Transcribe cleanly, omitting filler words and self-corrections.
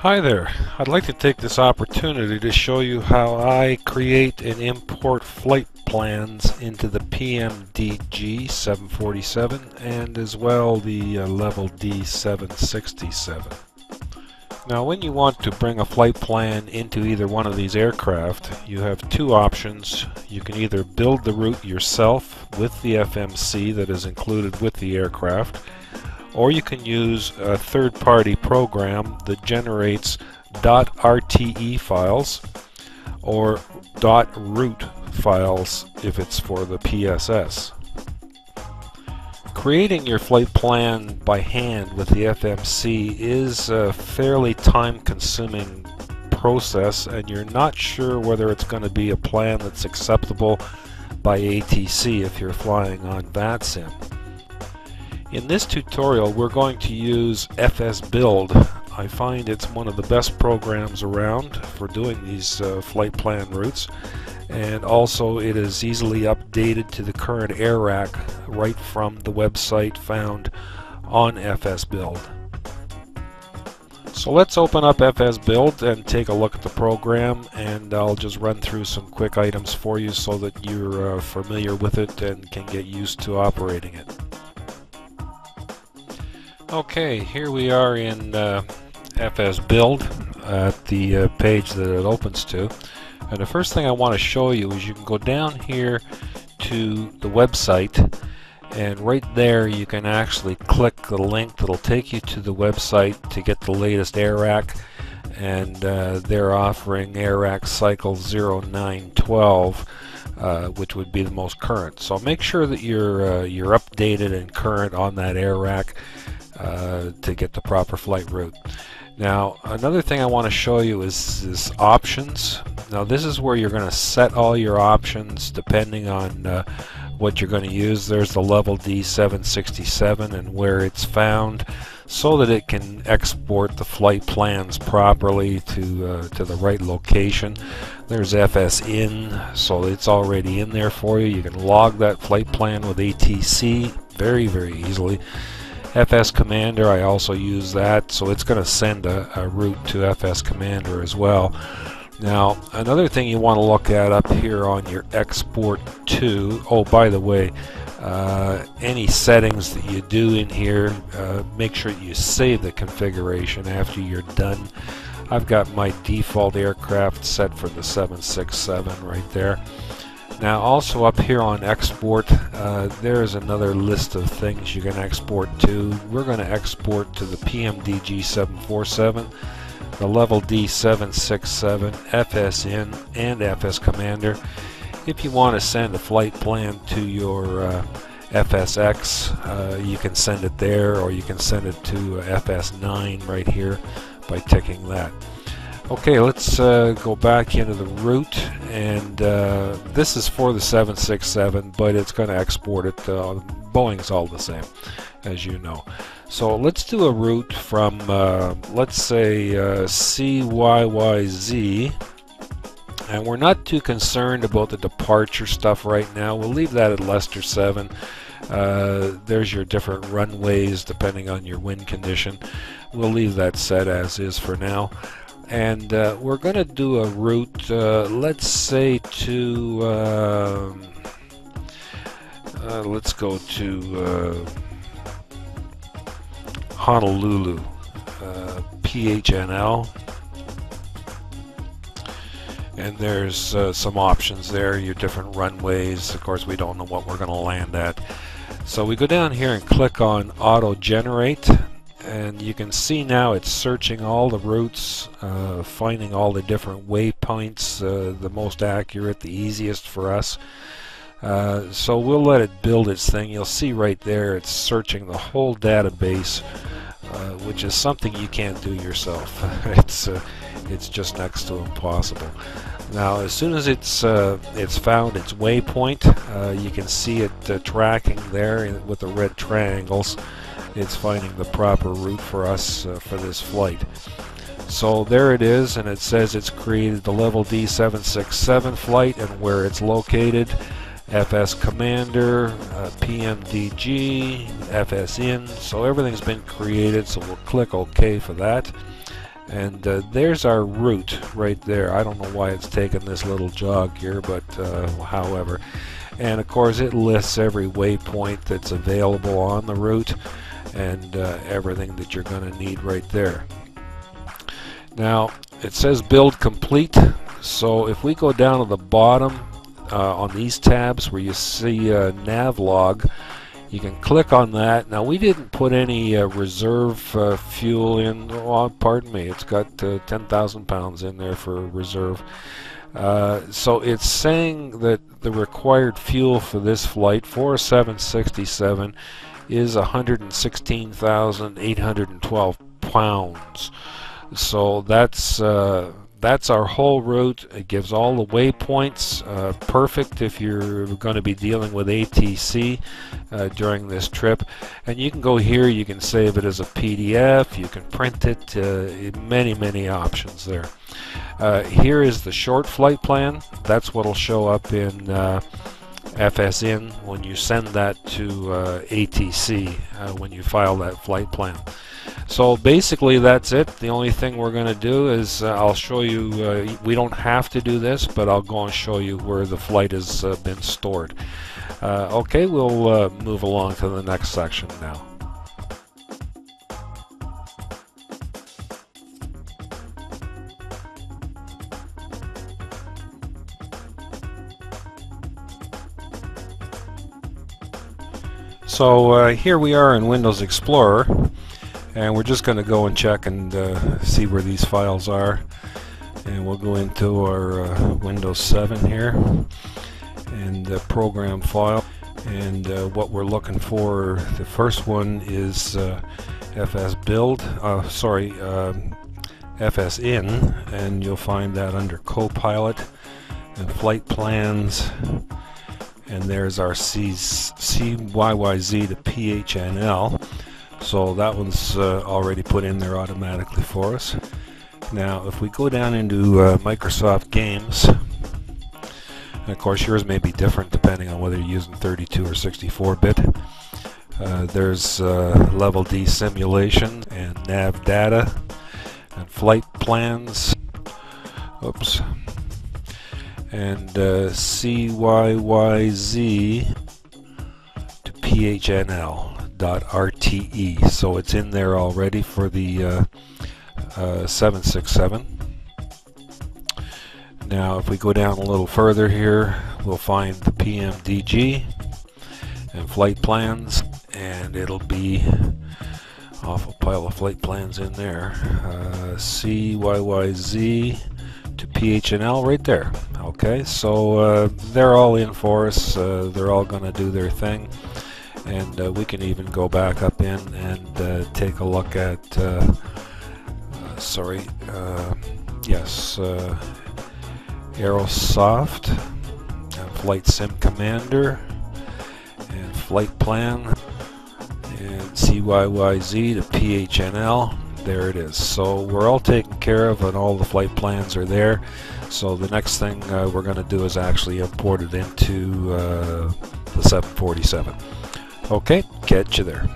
Hi there. I'd like to take this opportunity to show you how I create and import flight plans into the PMDG 747 and as well the level D 767. Now when you want to bring a flight plan into either one of these aircraft, you have two options. You can either build the route yourself with the FMC that is included with the aircraft, or you can use a third-party program that generates .rte files or .route files if it's for the PSS. Creating your flight plan by hand with the FMC is a fairly time-consuming process, and you're not sure whether it's going to be a plan that's acceptable by ATC if you're flying on VATSIM. In this tutorial we're going to use FS Build. I find it's one of the best programs around for doing these flight plan routes, and also it is easily updated to the current air rack right from the website found on FS Build. So let's open up FS Build and take a look at the program, and I'll just run through some quick items for you so that you're familiar with it and can get used to operating it. Okay, here we are in FS Build at the page that it opens to, and the first thing I want to show you is you can go down here to the website, and right there you can actually click the link that'll take you to the website to get the latest air rack, and they're offering air rack cycle 0912, which would be the most current. So make sure that you're updated and current on that air rack to get the proper flight route. Now another thing I want to show you is options. Now this is where you're going to set all your options depending on what you're going to use. There's the level D 767 and where it's found, so that it can export the flight plans properly to the right location. There's FS in, so it's already in there for you. You can log that flight plan with ATC very easily. FS Commander, I also use that, so it's going to send a route to FS Commander as well. Now another thing you want to look at up here on your export to, oh by the way, any settings that you do in here, make sure you save the configuration after you're done. I've got my default aircraft set for the 767 right there. Now also up here on export, there's another list of things you can export to. We're going to export to the PMDG 747, the level D 767, FS in, and FS Commander. If you want to send a flight plan to your FSX, you can send it there, or you can send it to FS9 right here by ticking that. Okay, let's go back into the route, and this is for the 767, but it's going to export it. Boeing's all the same, as you know. So let's do a route from, let's say, CYYZ, and we're not too concerned about the departure stuff right now. We'll leave that at Leicester 7. There's your different runways depending on your wind condition. We'll leave that set as is for now. And we're going to do a route, let's say to, let's go to Honolulu, PHNL, and there's some options there, your different runways. Of course we don't know what we're going to land at, so we go down here and click on auto generate, and you can see now it's searching all the routes, finding all the different waypoints, the most accurate, the easiest for us. So we'll let it build its thing. You'll see right there it's searching the whole database, which is something you can't do yourself. It's just next to impossible. Now as soon as it's found its waypoint, you can see it tracking there with the red triangles. It's finding the proper route for us for this flight. So there it is, and it says it's created the level D 767 flight and where it's located. FS Commander, PMDG, FS in, so everything's been created, so we'll click OK for that. And there's our route right there. I don't know why it's taking this little jog here, but however. And of course it lists every waypoint that's available on the route and everything that you're going to need right there. Now it says build complete, so if we go down to the bottom on these tabs where you see nav log, you can click on that. Now we didn't put any reserve fuel in. Oh, pardon me, it's got 10,000 pounds in there for reserve. So it's saying that the required fuel for this flight for a 767 is 116,812 pounds. So that's our whole route. It gives all the waypoints. Perfect if you're going to be dealing with ATC during this trip. And you can go here, you can save it as a PDF, you can print it, many options there. Here is the short flight plan. That's what will show up in FSN when you send that to ATC when you file that flight plan. So basically that's it. The only thing we're going to do is I'll show you, we don't have to do this, but I'll go and show you where the flight has been stored. Okay, we'll move along to the next section now. So here we are in Windows Explorer, and we're just going to go and check and see where these files are. And we'll go into our Windows 7 here and program file, and what we're looking for, the first one is FSN, and you'll find that under Copilot and Flight Plans. And there's our CYYZ to PHNL. So that one's already put in there automatically for us. Now if we go down into Microsoft Games, and of course yours may be different depending on whether you're using 32 or 64-bit. There's level D simulation and nav data and flight plans. Oops. And CYYZ to PHNL.RTE. So it's in there already for the 767. Now if we go down a little further here, we'll find the PMDG and flight plans, and it'll be awful pile of flight plans in there. CYYZ to PHNL right there. Okay, so they're all in for us. They're all going to do their thing, and we can even go back up in and take a look at Aerosoft and Flight Sim Commander and Flight Plan and CYYZ to PHNL. There it is. So we're all taken care of and all the flight plans are there. So the next thing we're going to do is actually import it into the 747. Okay, catch you there.